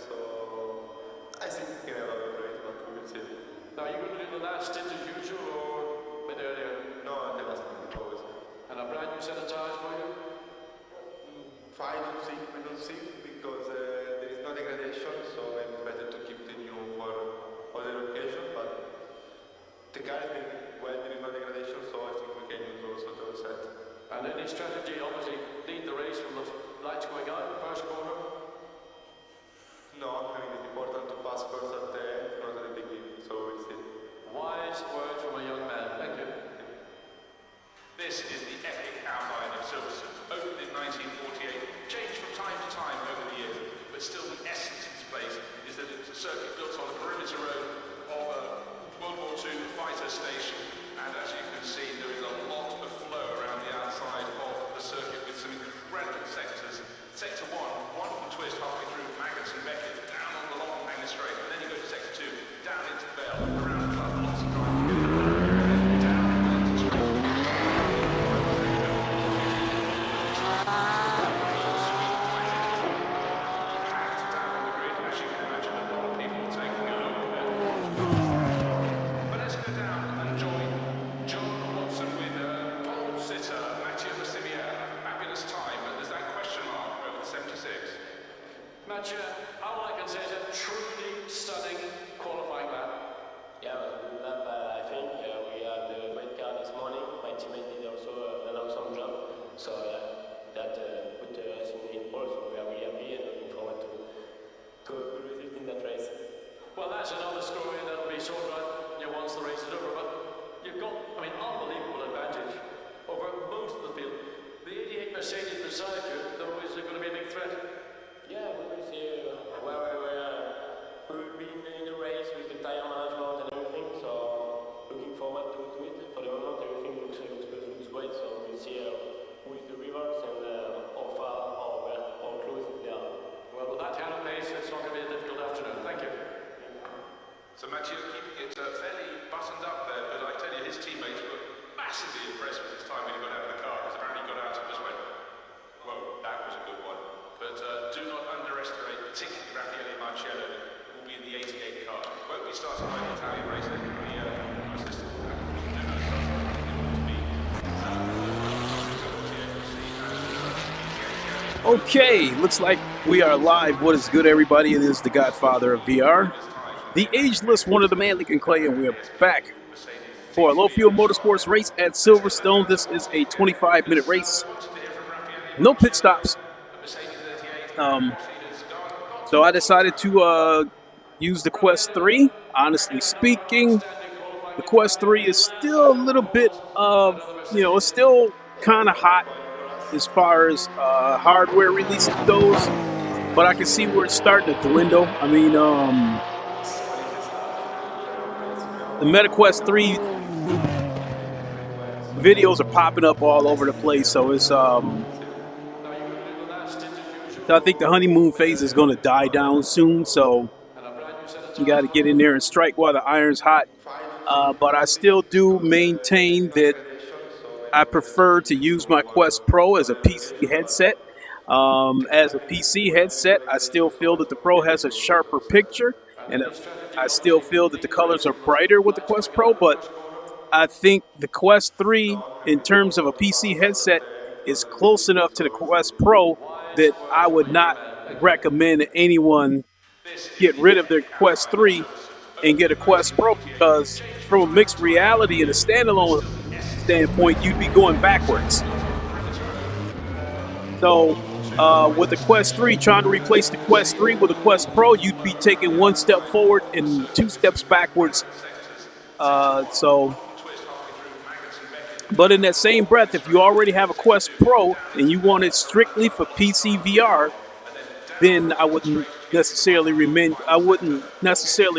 so I think we can have a good race, but we will see. Now, are you going to do the last stint as usual or a bit earlier? No, the last stint always. And a brand new set of tyres for you? Fine, we don't see, because there is no degradation, so maybe it's better to keep the new for other occasion, but the car is doing well, there is no degradation, so I think we can use also the old set. And any strategy, obviously, lead the race from the lights going out in the first corner? No, I mean it's important to pass first at the end, not at the beginning, so we'll see. Wise words from a young man, thank you. This is the epic outline of Silverstone, opened in 1948, changed from time to time over the years, but still the essence of this place is that it's a circuit built on a perimeter road of a World War II fighter station, and as you can see there is a lot of flow around the outside of the circuit with some incredible sectors. Sector 1, wonderful twist halfway through Maggots and Beckett, down on the long main straight, and then you go to Sector 2, down into the Bell, around the club, lots of driving, down into the all I can say is a truly stunning qualifying lap. Yeah, lap, I think we had a great car this morning. My teammate did also an awesome job. So that put us in pole, so we are really happy and looking forward to a good result in that race. Well, that's another story that will be sorted out once the race is over. But you've got, I mean, unbelievable advantage over most of the field. The 88 Mercedes beside you, though, is going to be a big threat. Yeah, we will see where we will be in the race with the tire management and everything, so looking forward to it. For the moment, everything looks great, so we'll see who is the rivals and how far or close they are. Well, with that kind of pace, it's not going to be a difficult afternoon. Thank you. So Mathieu keeping it fairly buttoned up there, but I tell you, his teammates were massively impressed with his time when he got out of the car, because apparently he got out and just went, whoa, that was a good one. But do not underestimate, particularly Raffaele Marcello, who will be in the 88 car. It won't be started by the Italian race, they will be assisted in that. Okay, looks like we are live. What is good, everybody? It is the Godfather of VR, the ageless one of the man Lincoln Clay, and we are back for a low-fuel motorsports race at Silverstone. This is a 25-minute race. No pit stops. So I decided to use the Quest 3. Honestly speaking, the Quest 3 is still a little bit of, it's still kind of hot as far as hardware releases goes, but I can see where it's starting to dwindle. I mean, the MetaQuest 3 videos are popping up all over the place, so it's I think the honeymoon phase is going to die down soon, so you got to get in there and strike while the iron's hot. But I still do maintain that I prefer to use my Quest Pro as a PC headset. As a PC headset, I still feel that the Pro has a sharper picture, and I still feel that the colors are brighter with the Quest Pro, but I think the Quest 3, in terms of a PC headset, is close enough to the Quest Pro that I would not recommend anyone get rid of their Quest 3 and get a Quest Pro, because from a mixed reality and a standalone standpoint, you'd be going backwards. So with the Quest 3, trying to replace the Quest 3 with a Quest Pro, you'd be taking one step forward and two steps backwards. But in that same breath, if you already have a Quest Pro and you want it strictly for PC VR, then I wouldn't necessarily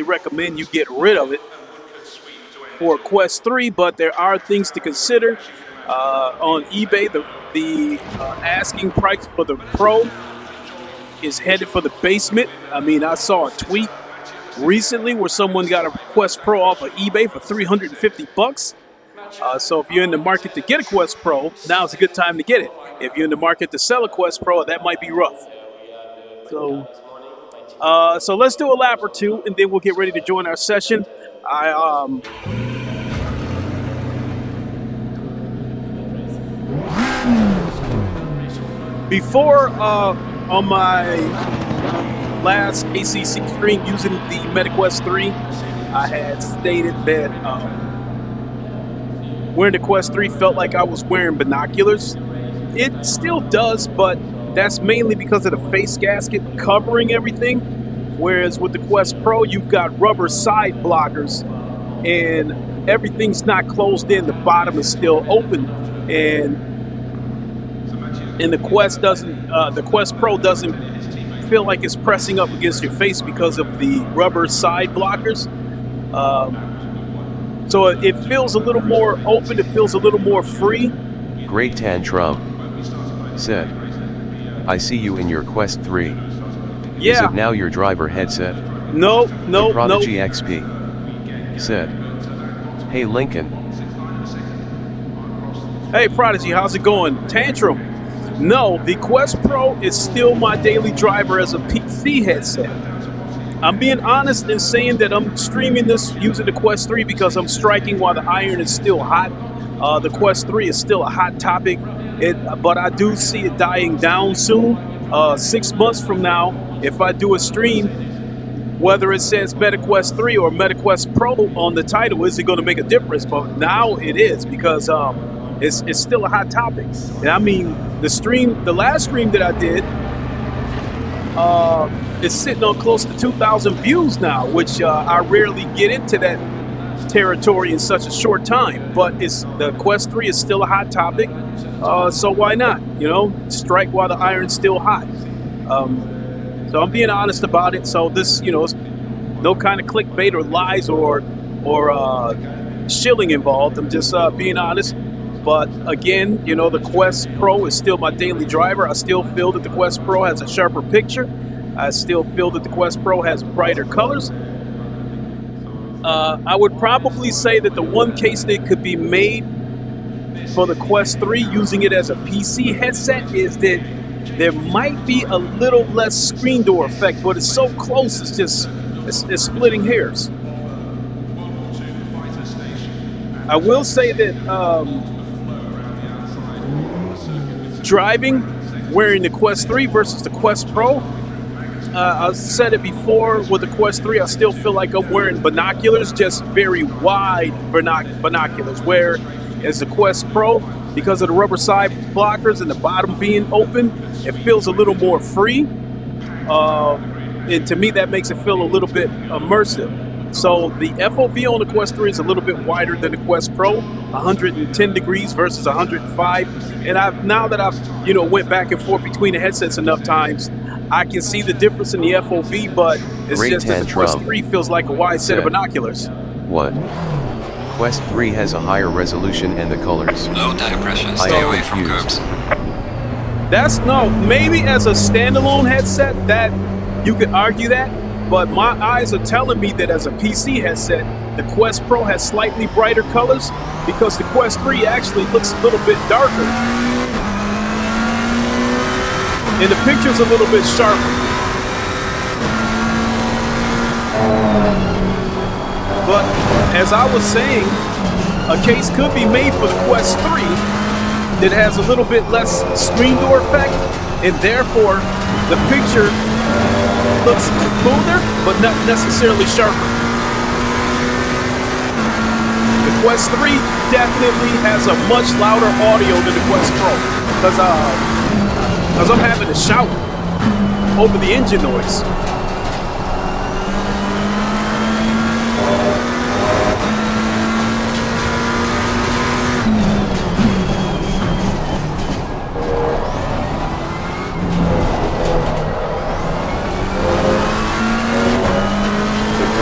recommend you get rid of it for Quest 3. But there are things to consider. On eBay, the asking price for the Pro is headed for the basement. I mean, I saw a tweet recently where someone got a Quest Pro off of eBay for $350. So if you're in the market to get a Quest Pro, now's a good time to get it. If you're in the market to sell a Quest Pro, that might be rough. So So let's do a lap or two, and then we'll get ready to join our session. Before, on my last ACC stream using the MetaQuest 3, I had stated that wearing the Quest 3 felt like I was wearing binoculars. It still does, but that's mainly because of the face gasket covering everything. Whereas with the Quest Pro, you've got rubber side blockers and everything's not closed in. The bottom is still open, and the Quest doesn't. The Quest Pro doesn't feel like it's pressing up against your face because of the rubber side blockers. So it feels a little more open. It feels a little more free. Great Tantrum said, I see you in your Quest 3. Yeah. Is it now your driver headset? No. Prodigy XP said, hey Lincoln. Hey Prodigy, how's it going? Tantrum. No, the Quest Pro is still my daily driver as a PC headset. I'm being honest in saying that I'm streaming this using the Quest 3 because I'm striking while the iron is still hot. The Quest 3 is still a hot topic, but I do see it dying down soon. 6 months from now, if I do a stream, whether it says MetaQuest 3 or MetaQuest Pro on the title, is it going to make a difference? But now it is, because it's still a hot topic. And I mean, the last stream that I did, it's sitting on close to 2,000 views now, which I rarely get into that territory in such a short time. But the Quest 3 is still a hot topic, so why not? You know, strike while the iron's still hot. So I'm being honest about it. So this, you know, no kind of clickbait or lies or shilling involved. I'm just being honest. But again, you know, the Quest Pro is still my daily driver. I still feel that the Quest Pro has a sharper picture. I still feel that the Quest Pro has brighter colors. I would probably say that the one case that could be made for the Quest 3 using it as a PC headset is that there might be a little less screen door effect, but it's so close, it's splitting hairs. I will say that driving wearing the Quest 3 versus the Quest Pro, I've said it before, with the Quest 3 I still feel like I'm wearing binoculars, just very wide binoculars, where as the Quest Pro, because of the rubber side blockers and the bottom being open, it feels a little more free, and to me that makes it feel a little bit immersive. So the FOV on the Quest 3 is a little bit wider than the Quest Pro, 110 degrees versus 105. And now that I've, you know, went back and forth between the headsets enough times, I can see the difference in the FOV, but it's Great just that the Quest 3 feels like a wide set of binoculars. What? Quest 3 has a higher resolution and the colors. Low tire pressure, stay away from curbs. That's maybe as a standalone headset that you could argue that, but my eyes are telling me that as a PC headset, the Quest Pro has slightly brighter colors because the Quest 3 actually looks a little bit darker. And the picture's a little bit sharper. But as I was saying, a case could be made for the Quest 3 that has a little bit less screen door effect, and therefore the picture looks smoother, but not necessarily sharper. The Quest 3 definitely has a much louder audio than the Quest Pro, because I'm having to shout over the engine noise.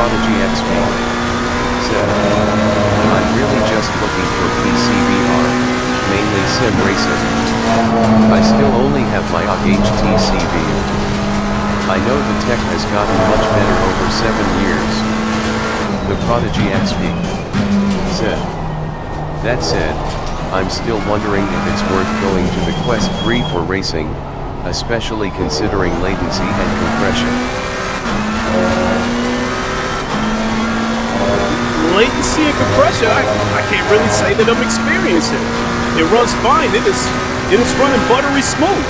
Prodigy XP said, I'm really just looking for PC VR, mainly sim racing. I still only have my HTC VR. I know the tech has gotten much better over 7 years. The Prodigy XP said. That said, I'm still wondering if it's worth going to the Quest 3 for racing, especially considering latency and compression. latency and compression, I can't really say that I'm experiencing it. It runs fine. It is running buttery smooth.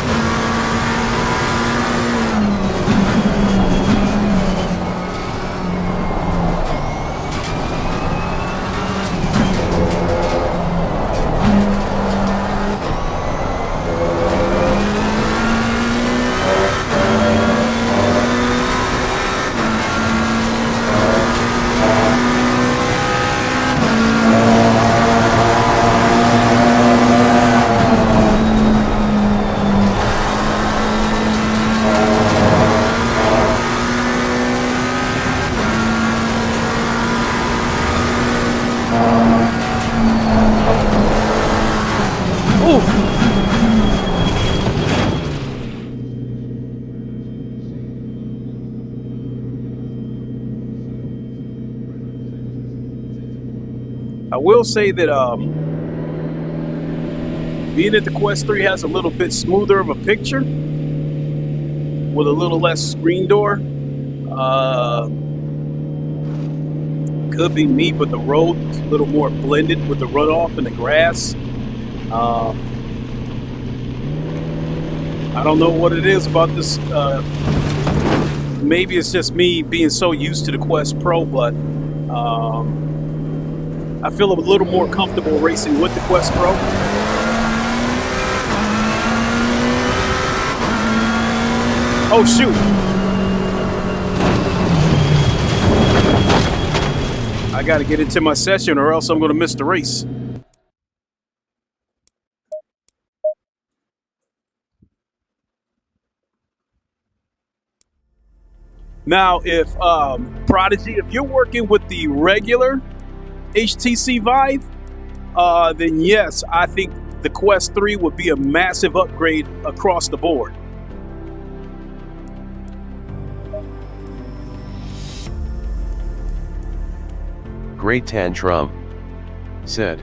I will say that being that the Quest 3 has a little bit smoother of a picture with a little less screen door, could be me, but the road is a little more blended with the runoff and the grass. I don't know what it is about this. Maybe it's just me being so used to the Quest Pro, but I feel a little more comfortable racing with the Quest Pro. Oh shoot! I gotta get into my session or else I'm gonna miss the race. Now, if Prodigy, if you're working with the regular HTC Vive, then yes, I think the Quest 3 would be a massive upgrade across the board. Great Tantrum said,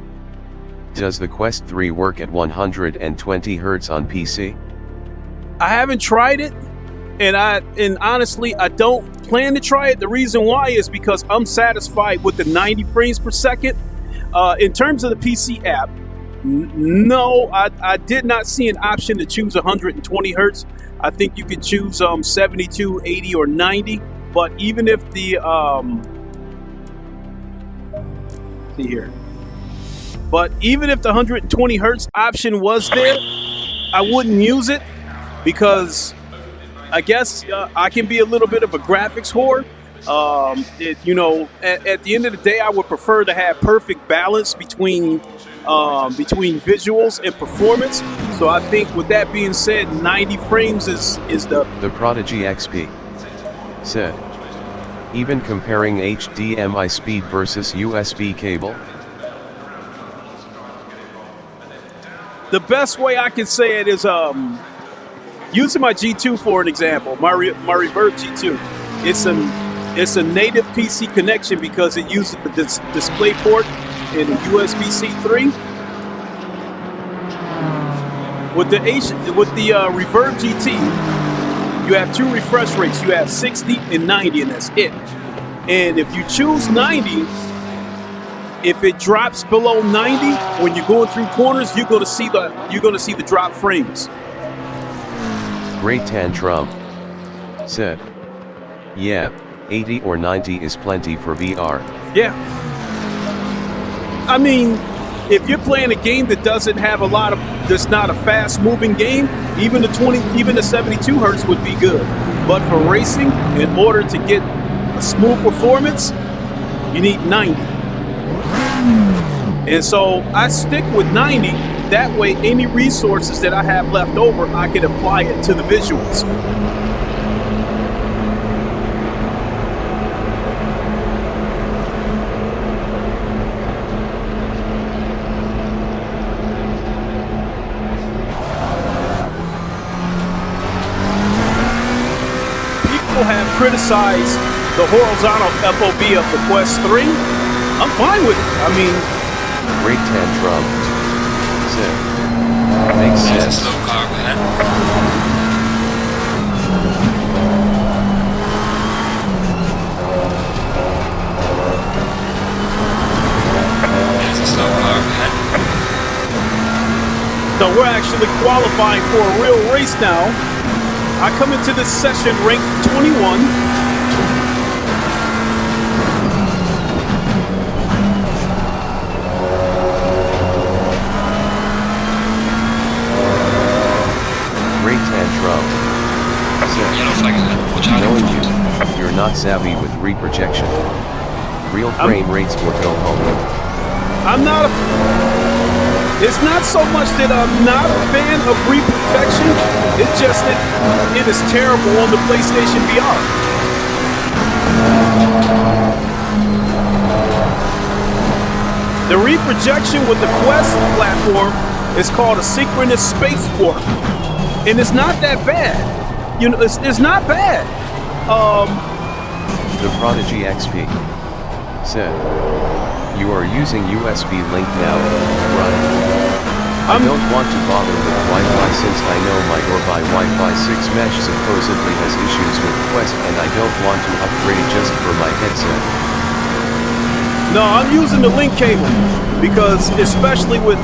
does the Quest 3 work at 120 Hz on PC? I haven't tried it, and honestly, I don't plan to try it. The reason why is because I'm satisfied with the 90 frames per second. In terms of the PC app, no, I did not see an option to choose 120 Hertz. I think you can choose 72, 80, or 90. But even if the But even if the 120 Hertz option was there, I wouldn't use it because I guess I can be a little bit of a graphics whore. You know, at the end of the day, I would prefer to have perfect balance between visuals and performance. So I think with that being said, 90 frames is the Prodigy XP said, even comparing HDMI speed versus USB cable? The best way I can say it is using my G2 for an example, my Reverb G2. It's a native PC connection because it uses the display port and the USB-C 3. With the Reverb GT, you have two refresh rates. You have 60 and 90, and that's it. And if you choose 90, if it drops below 90 when you're going through corners, you're gonna see the drop frames. Great Tantrum said, yeah, 80 or 90 is plenty for VR. Yeah. I mean, if you're playing a game that doesn't have that's not a fast moving game, even the 72 Hertz would be good. But for racing, in order to get a smooth performance, you need 90. And so I stick with 90. That way, any resources that I have left over, I can apply it to the visuals. People have criticized the horizontal FOV of the Quest 3. I'm fine with it. I mean, Great Tantrum said, makes sense. Slow car, man. So we're actually qualifying for a real race now. I come into this session ranked 21. Great tantrum. Knowing you, you're not savvy with reprojection. Real frame rates will go home. I'm not a... It's not so much that I'm not a fan of reprojection, it's just that it is terrible on the PlayStation VR. The reprojection with the Quest platform is called a synchronous space warp, and it's not that bad. You know, it's not bad. The Prodigy XP said, "You are using USB link now, right? I don't want to bother with Wi-Fi since I know my Orbi Wi-Fi 6 mesh supposedly has issues with Quest and I don't want to upgrade just for my headset." No, I'm using the link cable because especially with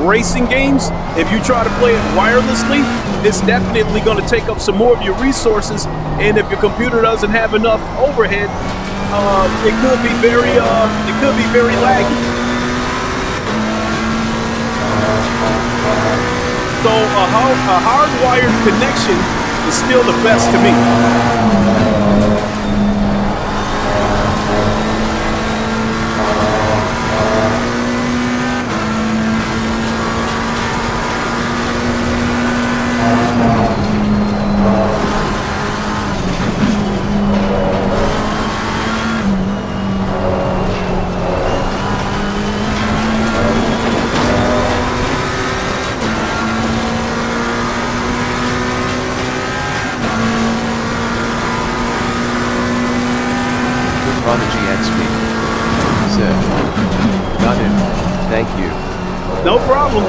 racing games, if you try to play it wirelessly, it's definitely going to take up some more of your resources, and if your computer doesn't have enough overhead, it could be very laggy. So a hardwired connection is still the best to me. Prodigy XP said, "Got it, thank you." No problem.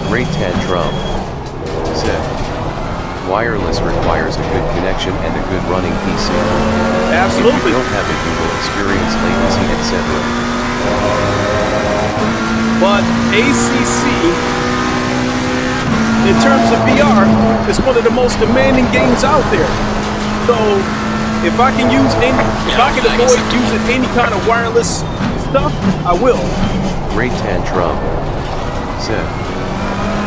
Great tantrum said, "Wireless requires a good connection and a good running PC. Absolutely. If you don't have it, you will experience latency, etc." But ACC, in terms of VR, is one of the most demanding games out there. So if I can avoid using any kind of wireless stuff, I will. Great tantrum said,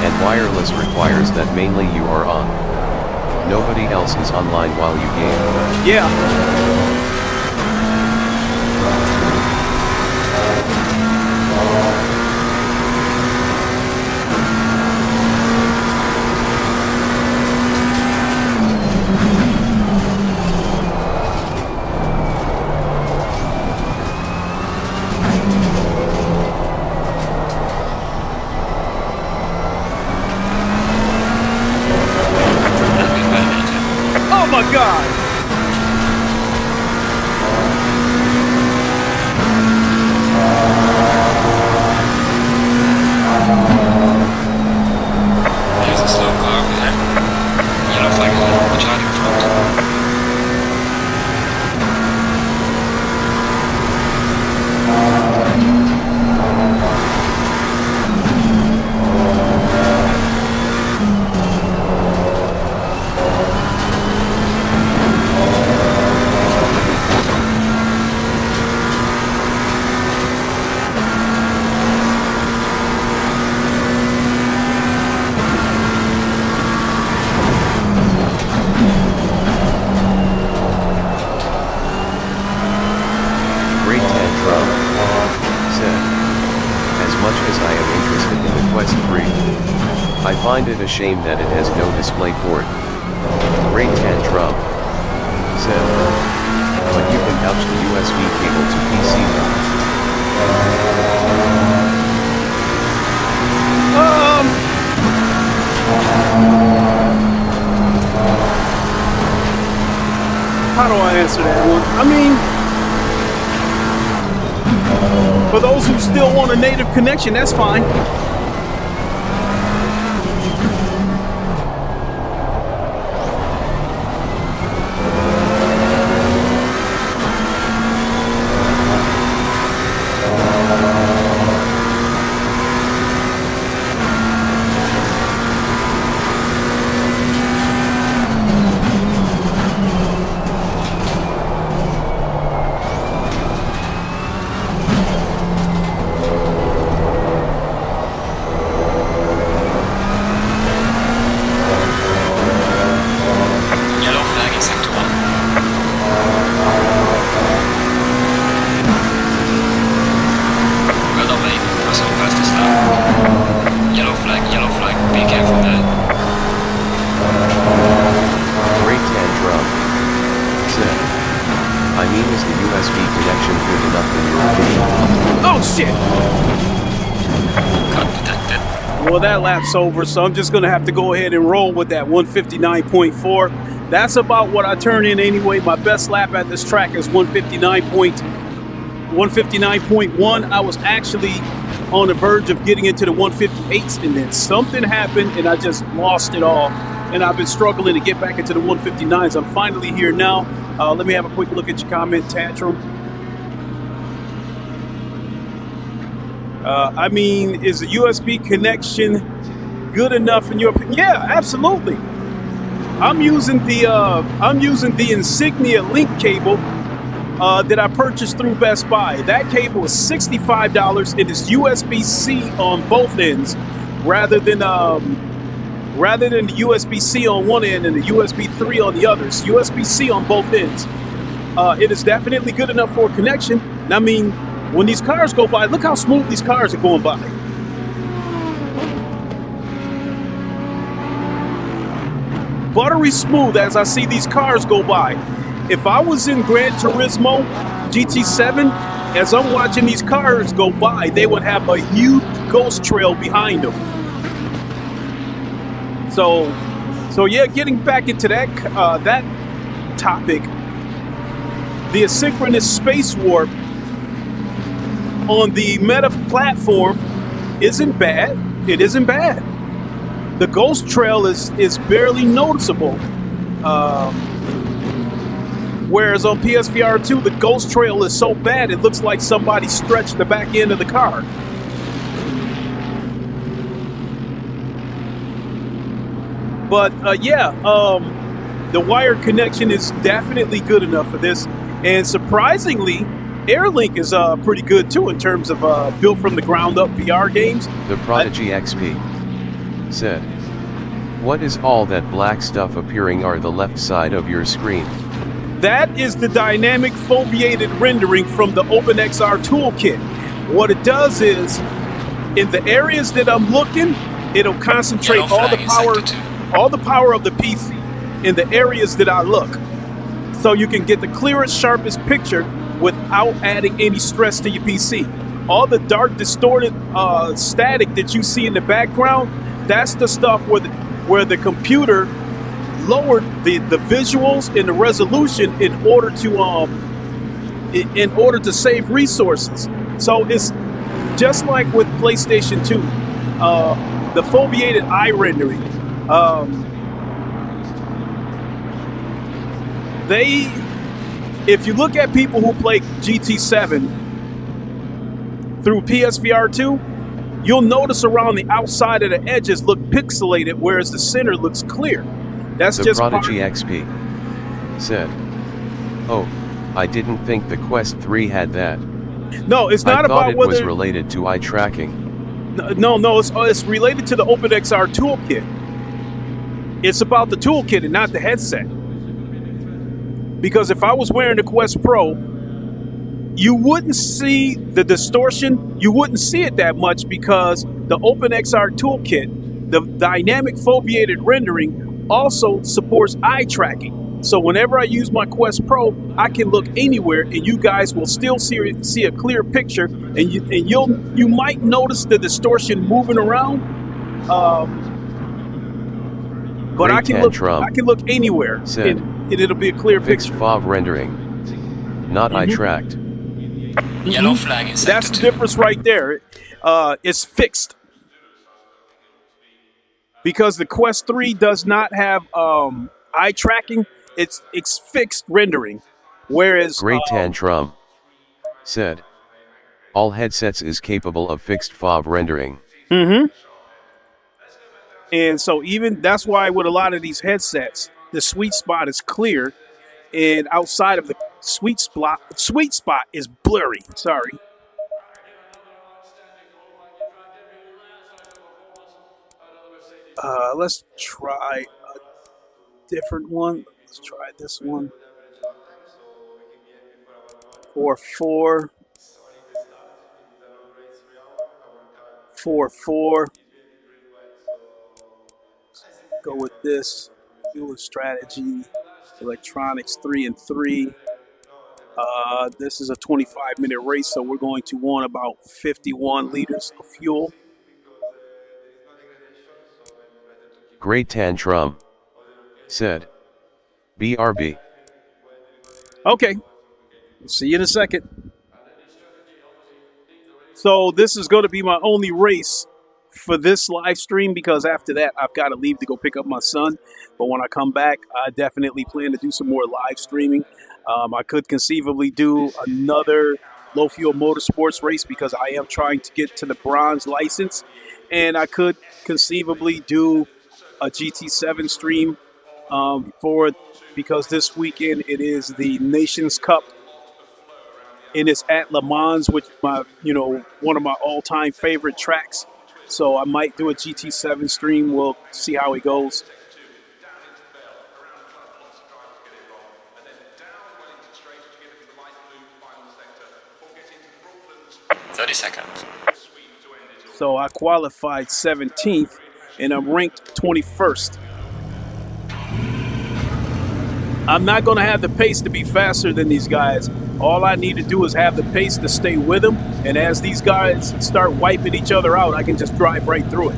"And wireless requires that mainly you are on. Nobody else is online while you game." Yeah. Oh my God! Here's a slow car over there. Yellow flag ahead, watch out in front. Great tantrum said, "As much as I am interested in the Quest 3, I find it a shame that it has no display port." Great tantrum said, "But you can couch the USB cable to PC now." How do I answer that one? I mean, for those who still want a native connection, that's fine. Well, that lap's over, so I'm just going to have to go ahead and roll with that 159.4. That's about what I turn in anyway. My best lap at this track is 159.1. I was actually on the verge of getting into the 158s, and then something happened, and I just lost it all. And I've been struggling to get back into the 159s. I'm finally here now. Let me have a quick look at your comment, Tantrum. I mean, is the USB connection good enough in your opinion? Yeah, absolutely. I'm using the Insignia link cable that I purchased through Best Buy. That cable is $65 and it's USB-C on both ends, rather than the USB-C on one end and the USB 3 on the other. It's USB-C on both ends. It is definitely good enough for a connection. And I mean, when these cars go by, look how smooth these cars are going by. Buttery smooth as I see these cars go by. If I was in Gran Turismo GT7, as I'm watching these cars go by, they would have a huge ghost trail behind them. So yeah, getting back into that topic, the asynchronous space warp on the Meta platform isn't bad. It isn't bad. The ghost trail is barely noticeable. Whereas on PSVR 2, the ghost trail is so bad it looks like somebody stretched the back end of the car. But the wired connection is definitely good enough for this. And surprisingly, Airlink is pretty good too in terms of built from the ground up VR games. The Prodigy XP said, "What is all that black stuff appearing on the left side of your screen?" That is the dynamic foveated rendering from the OpenXR toolkit. What it does is, in the areas that I'm looking, it'll concentrate all the power of the PC in the areas that I look. So you can get the clearest, sharpest picture without adding any stress to your PC. All the dark, distorted static that you see in the background, that's the stuff where the computer lowered the visuals and the resolution in order to save resources. So it's just like with PlayStation 2, the foveated eye rendering. If you look at people who play GT7 through PSVR 2, you'll notice around the outside of the edges look pixelated, whereas the center looks clear. That's the just Prodigy XP said, "Oh, I didn't think the Quest 3 had that." No, it's not about whether it was related to eye tracking. No, it's related to the OpenXR toolkit. It's about the toolkit and not the headset. Because if I was wearing the Quest Pro, you wouldn't see the distortion. You wouldn't see it that much because the OpenXR toolkit, the dynamic foveated rendering, also supports eye tracking. So whenever I use my Quest Pro, I can look anywhere and you guys will still see a clear picture, and you might notice the distortion moving around. But I can look anywhere and it'll be a clear fixed picture. FOV rendering, not eye tracked. Yellow flag is That's the difference right there. It's fixed. Because the Quest 3 does not have eye tracking, it's fixed rendering. Whereas Great Tantrum said, "All headsets is capable of fixed FOV rendering." And so even that's why with a lot of these headsets, the sweet spot is clear, and outside of the sweet spot is blurry. Sorry. Let's try a different one. Let's try this one. 4-4. 4-4. Go with this. Dual strategy. Electronics 3 and 3. This is a 25-minute race, so we're going to want about 51 liters of fuel. Great tantrum. Said. BRB. Okay. See you in a second. So this is going to be my only race for this live stream, because after that I've got to leave to go pick up my son. But when I come back, I definitely plan to do some more live streaming. I could conceivably do another low fuel motorsports race, because I am trying to get to the bronze license, and I could conceivably do a GT7 stream because this weekend it is the Nations Cup, and it's at Le Mans, which my one of my all-time favorite tracks. So I might do a GT7 stream. We'll see how it goes. 30 seconds. So I qualified 17th, and I'm ranked 21st. I'm not going to have the pace to be faster than these guys. All I need to do is have the pace to stay with them, and as these guys start wiping each other out, I can just drive right through it.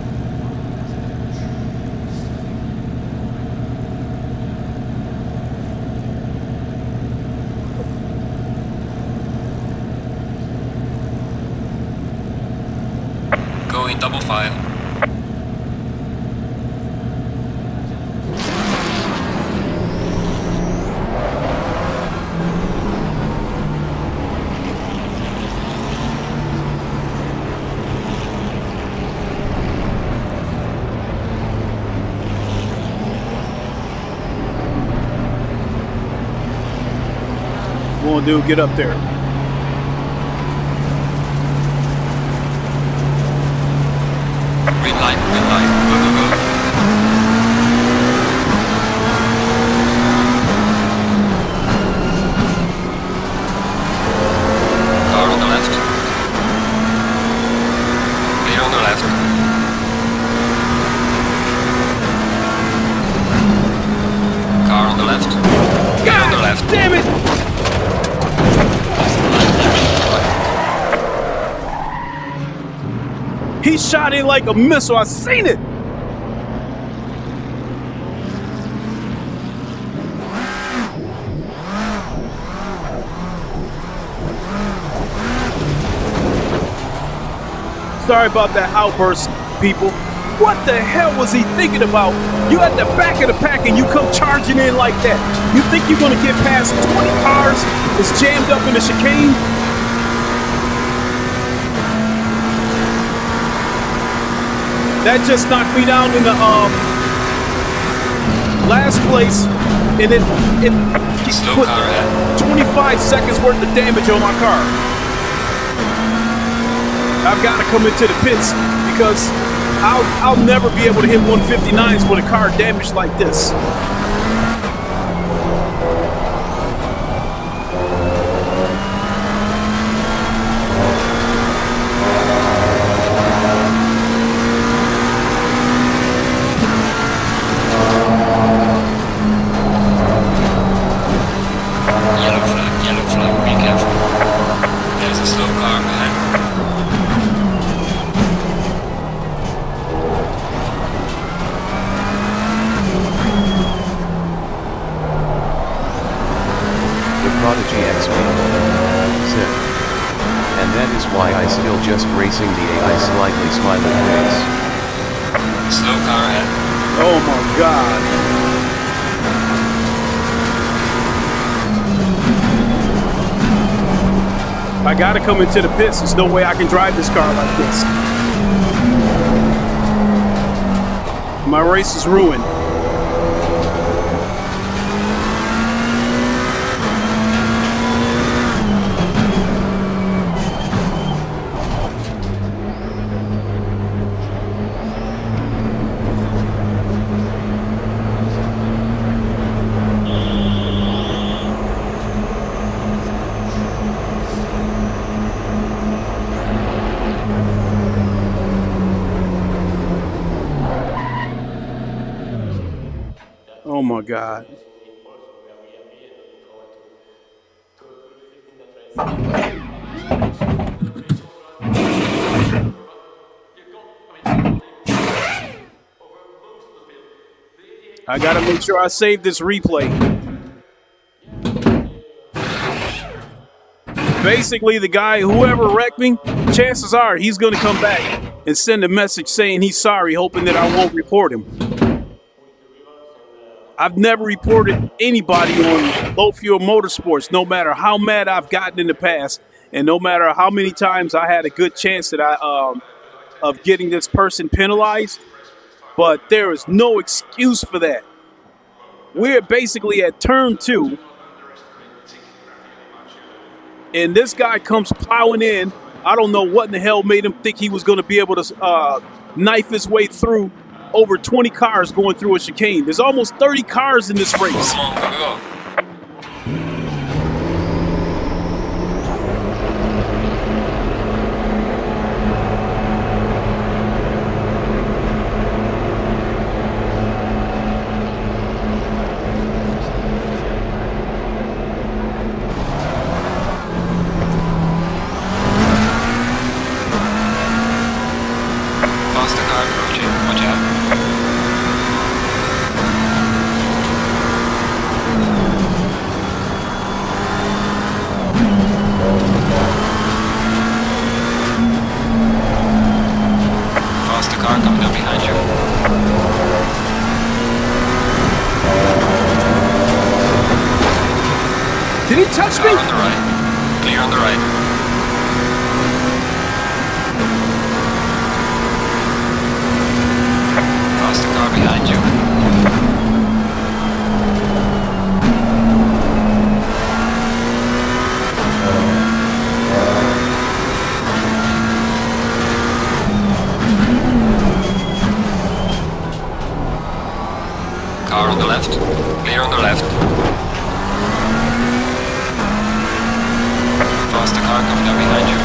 Going double file. Come on, dude, get up there. Green light, go, go, go. Car on the left. Clear on the left. Car on the left. Clear on the left. Damn it! He shot in like a missile. I seen it. Sorry about that outburst, people. What the hell was he thinking about? You at the back of the pack and you come charging in like that. You think you're going to get past 20 cars that's jammed up in the chicane? That just knocked me down in the last place, and it put 25 seconds worth of damage on my car. I've got to come into the pits because I'll never be able to hit 159s with a car damaged like this. Yellow flag, be careful. There's a slow car behind. The Prodigy XP. Sick. And that is why I still just racing the AI slightly smiling face. Slow car ahead. Oh my God. I gotta come into the pits. There's no way I can drive this car like this. My race is ruined. Oh my God. I gotta make sure I save this replay. Basically, the guy, whoever wrecked me, chances are he's gonna come back and send a message saying he's sorry, hoping that I won't report him. I've never reported anybody on low fuel motorsports, no matter how mad I've gotten in the past, and no matter how many times I had a good chance that of getting this person penalized. But there is no excuse for that. We're basically at turn 2, and this guy comes plowing in. I don't know what in the hell made him think he was going to be able to knife his way through over 20 cars going through a chicane. There's almost 30 cars in this race. Come on, go. Faster car approaching, watch out. Faster car coming up behind you. Did he touch Car me? on the right. Clear on the right. Faster car behind you. Car on the left. Clear on the left. Faster car coming up behind you.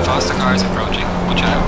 Faster cars approaching. Watch out.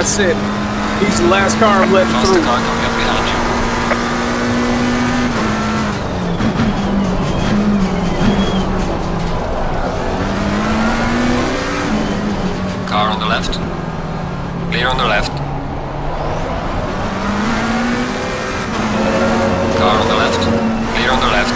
That's it. He's the last car I'm letting Faster through. car coming up behind you. Car on the left. Clear on the left. Car on the left. Clear on the left.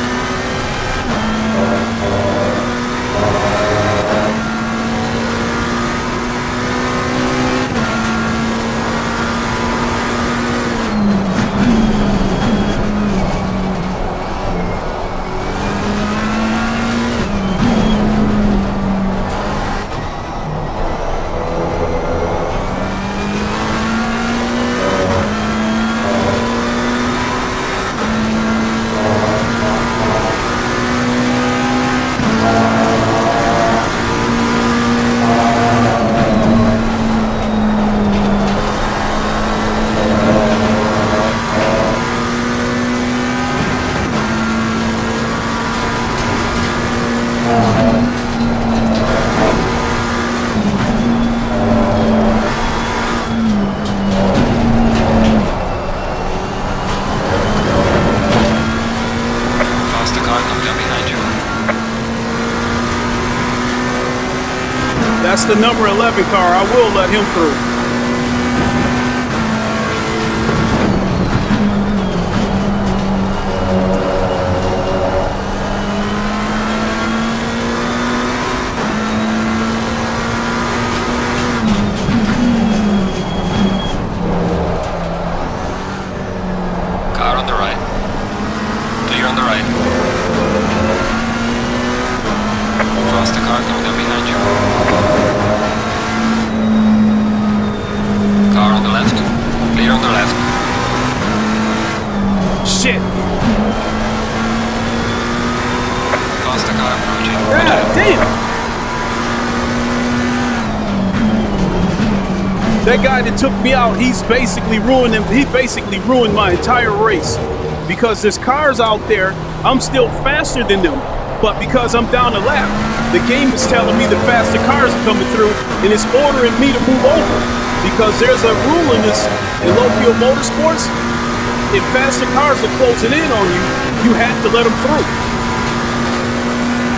That's the number 11 car. I will let him through. Car on the right. Clear on the right. Faster car coming up behind you. Car on the left. Clear on the left. Shit. Faster car approaching. God damn. That guy that took me out, he basically ruined my entire race. Because there's cars out there, I'm still faster than them. But because I'm down a lap, the game is telling me the faster cars are coming through, and it's ordering me to move over. Because there's a rule in this, in low-field motorsports, if faster cars are closing in on you, you have to let them through.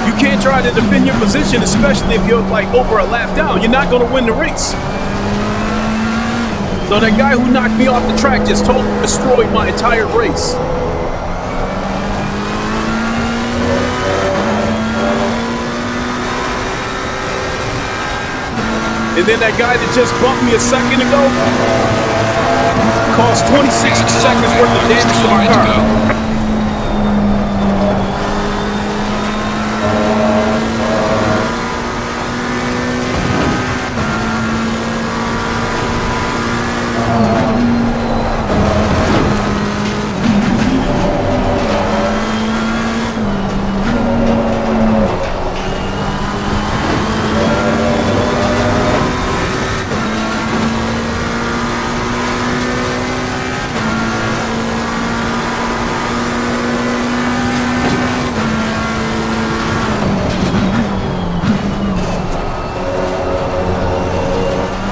You can't try to defend your position, especially if you're like over a lap down. You're not going to win the race. So that guy who knocked me off the track just totally destroyed my entire race. And then that guy that just bumped me a second ago caused 26 seconds worth of damage to my car.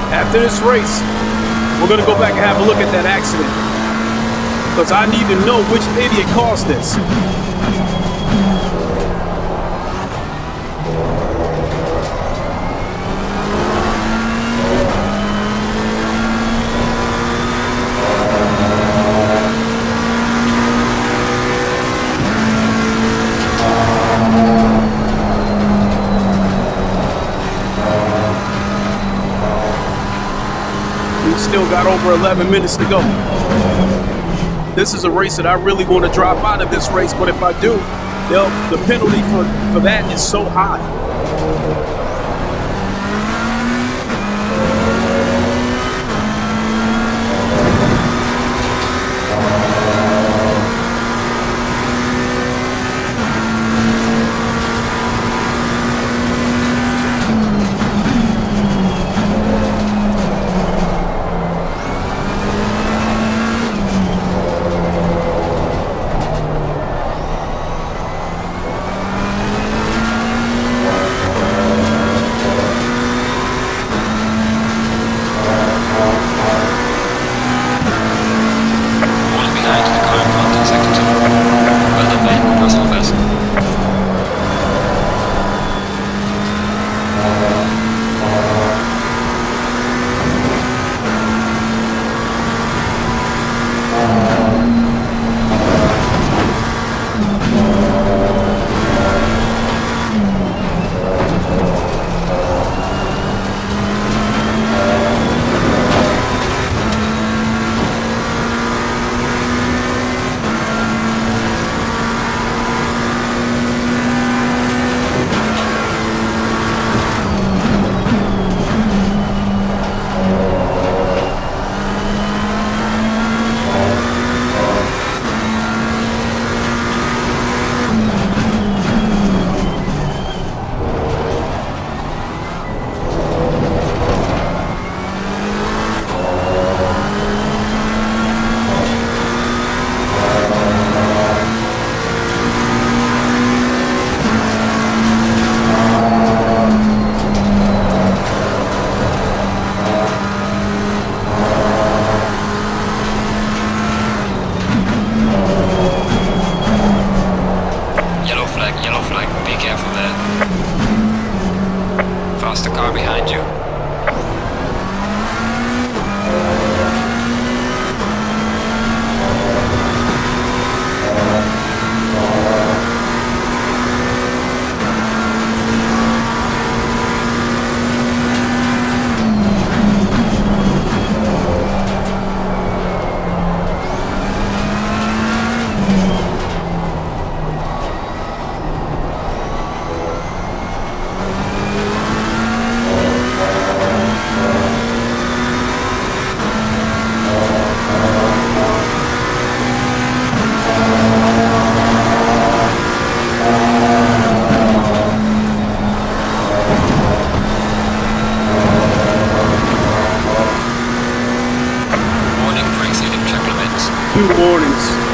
After this race, we're going to go back and have a look at that accident. Because I need to know which idiot caused this. Still got over 11 minutes to go. This is a race that I really want to drop out of this race, but if I do, the penalty for that is so high. few mornings.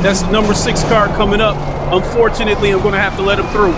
That's the number 6 car coming up. Unfortunately, I'm going to have to let him through.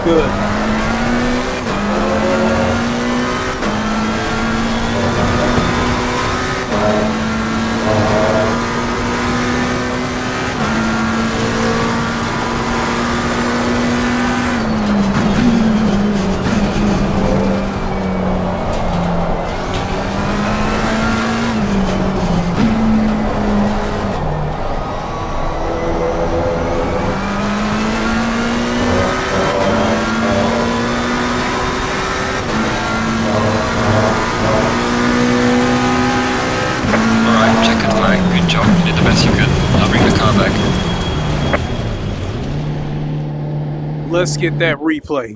good. Let's get that replay.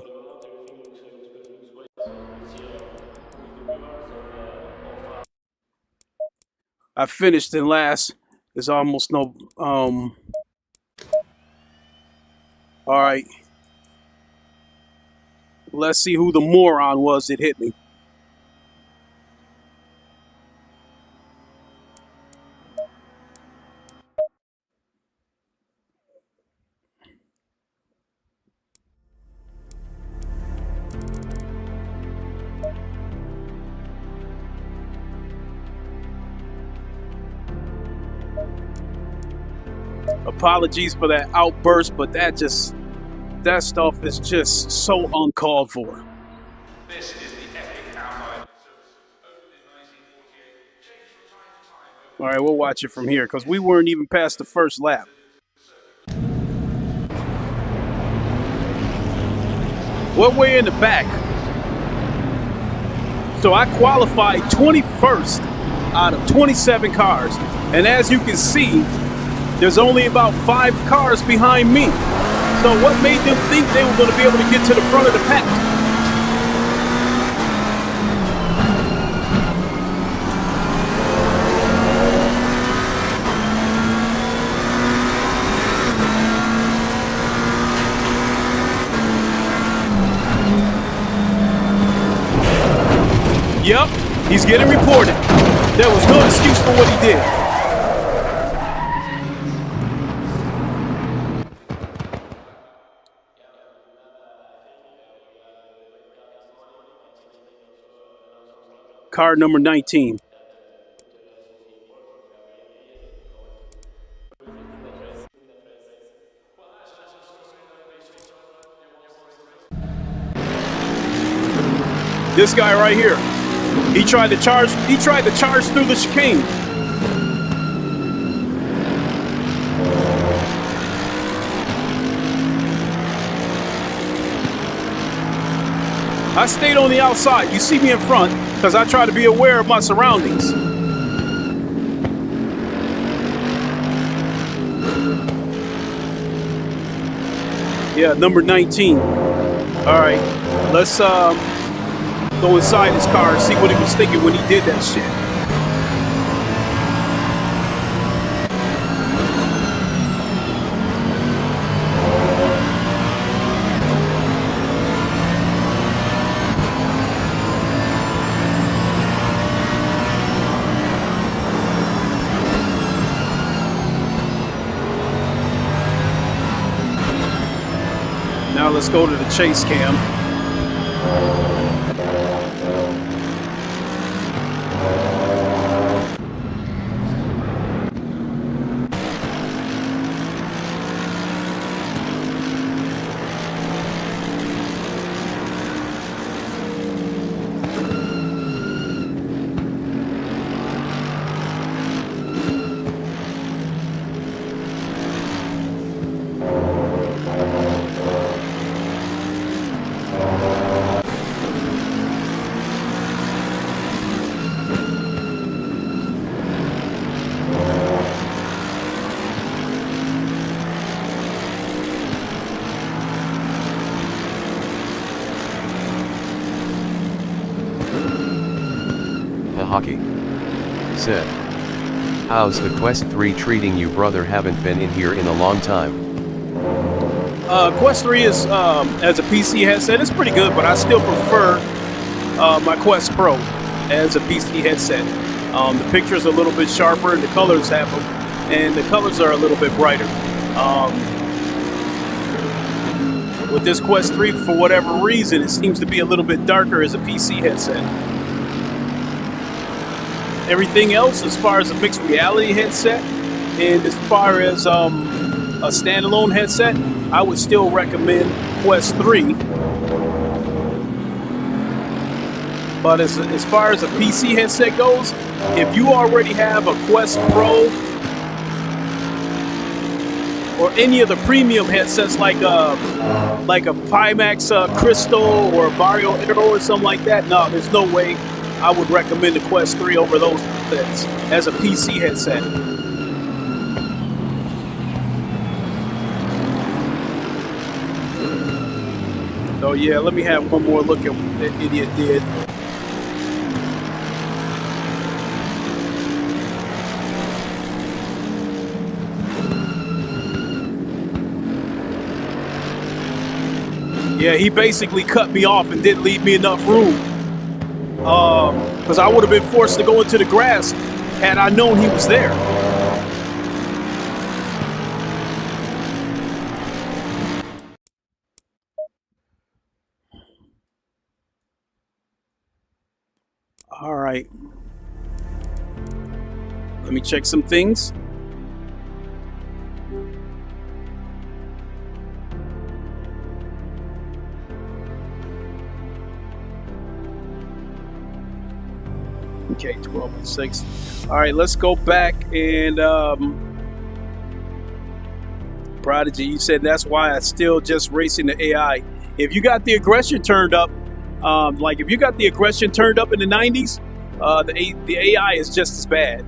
I finished in last. There's almost no all right. Let's see who the moron was that hit me. Apologies for that outburst, but that stuff is just so uncalled for. This is the epic outline of Silverstone, opened in 1948, changed from time to time. All right, we'll watch it from here because we weren't even past the first lap. We're way in the back. So I qualified 21st out of 27 cars. And as you can see, there's only about 5 cars behind me. So what made them think they were going to be able to get to the front of the pack? Yep, he's getting reported. There was no excuse for what he did. Car number 19. This guy right here. He tried to charge through the chicane. I stayed on the outside. You see me in front because I try to be aware of my surroundings. Yeah, number 19. All right, let's go inside his car and see what he was thinking when he did that shit. Now let's go to the chase cam. Hockey said, "How's the Quest 3 treating you, brother? Haven't been in here in a long time." Quest 3 is, as a PC headset, it's pretty good, but I still prefer my Quest Pro as a PC headset. The picture's a little bit sharper, and the colors are a little bit brighter. with this Quest 3, for whatever reason, it seems to be a little bit darker as a PC headset. Everything else, as far as a mixed reality headset, and as far as a standalone headset, I would still recommend Quest 3. But as far as a PC headset goes, if you already have a Quest Pro or any of the premium headsets like a Pimax Crystal or a Vario Aero or something like that, no, there's no way I would recommend the Quest 3 over those headsets as a PC headset. So yeah, let me have one more look at what that idiot did. Yeah, he basically cut me off and didn't leave me enough room. Because I would have been forced to go into the grass had I known he was there. All right. Let me check some things. Okay, 12 and 6. All right, let's go back and Prodigy, you said that's why I still just racing the AI. If you got the aggression turned up, like if you got the aggression turned up in the 90s, the AI is just as bad.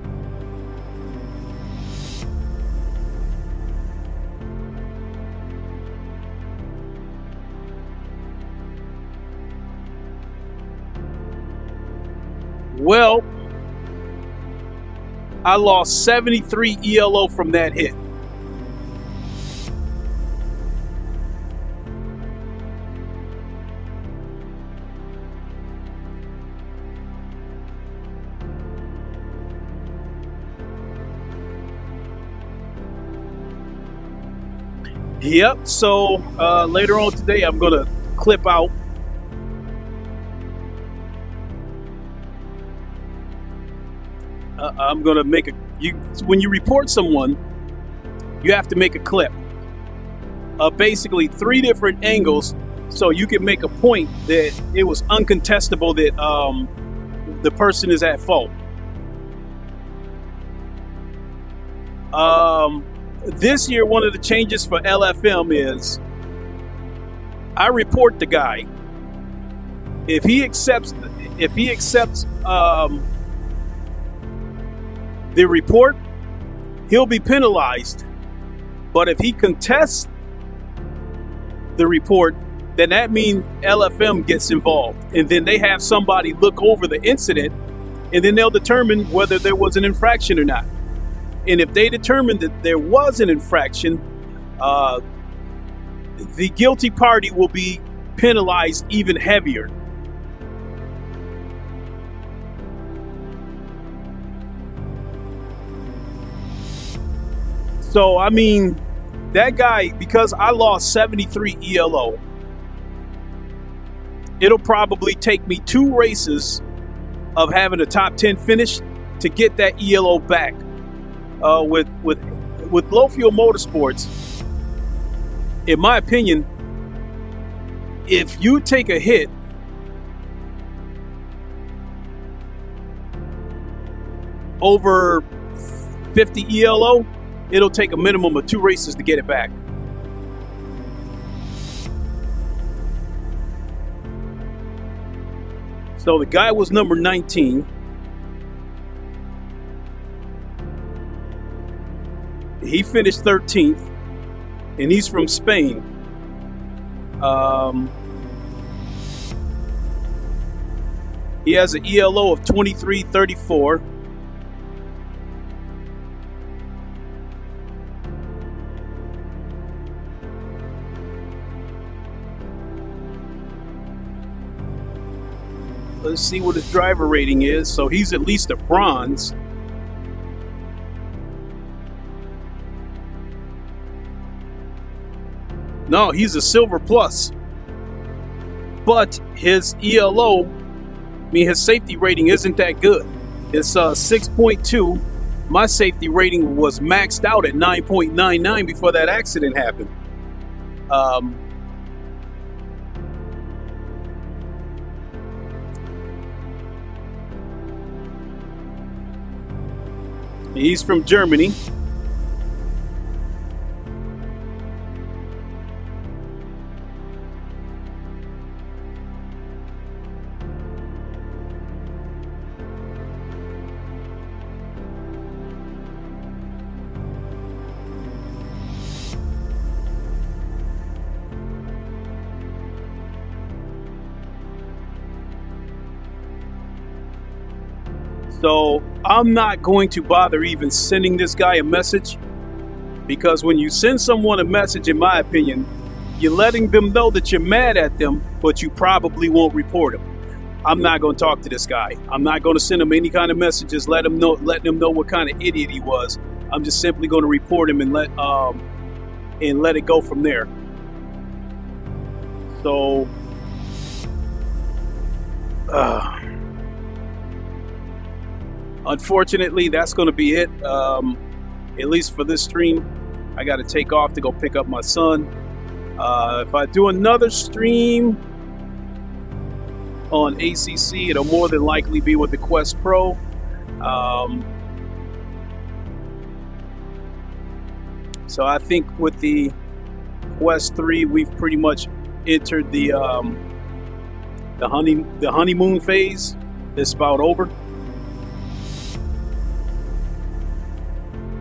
Well, I lost 73 ELO from that hit. Yep, so later on today I'm gonna clip out I'm gonna make when you report someone, you have to make a clip of basically 3 different angles so you can make a point that it was uncontestable that the person is at fault. This year, one of the changes for LFM is I report the guy. If he accepts the report, he'll be penalized. But if he contests the report, then that means LFM gets involved. And then they have somebody look over the incident, and then they'll determine whether there was an infraction or not. And if they determine that there was an infraction, the guilty party will be penalized even heavier. So, I mean, that guy, because I lost 73 ELO, it'll probably take me 2 races of having a top 10 finish to get that ELO back. With low fuel motorsports, in my opinion, if you take a hit over 50 ELO, it'll take a minimum of 2 races to get it back. So the guy was number 19. He finished 13th, and he's from Spain. He has an ELO of 2334. Let's see what his driver rating is. So he's at least a bronze. No, he's a Silver Plus. But his ELO, his safety rating isn't that good. It's 6.2. My safety rating was maxed out at 9.99 before that accident happened. He's from Germany. So I'm not going to bother even sending this guy a message, because when you send someone a message, in my opinion, you're letting them know that you're mad at them, but you probably won't report him. I'm not going to talk to this guy. I'm not going to send him any kind of messages, letting him know what kind of idiot he was. I'm just simply going to report him and let it go from there. So unfortunately, that's going to be it, at least for this stream. I got to take off to go pick up my son. If I do another stream on ACC, it'll more than likely be with the Quest Pro. So I think with the Quest 3, we've pretty much entered the honeymoon phase. It's about over.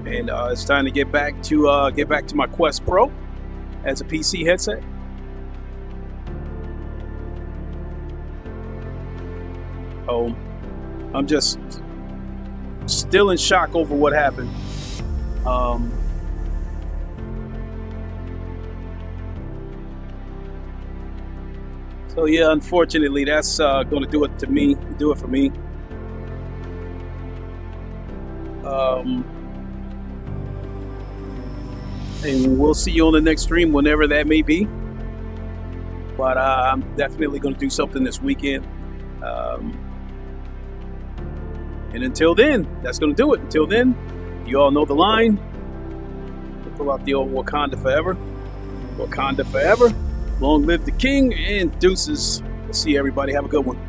And it's time to get back to my Quest Pro as a PC headset. Oh, I'm just still in shock over what happened. So yeah, unfortunately, that's going to do it for me. And we'll see you on the next stream, whenever that may be. But I'm definitely going to do something this weekend. And until then, that's going to do it. Until then, you all know the line. We'll pull out the old Wakanda forever. Wakanda forever. Long live the king, and deuces. We'll see everybody. Have a good one.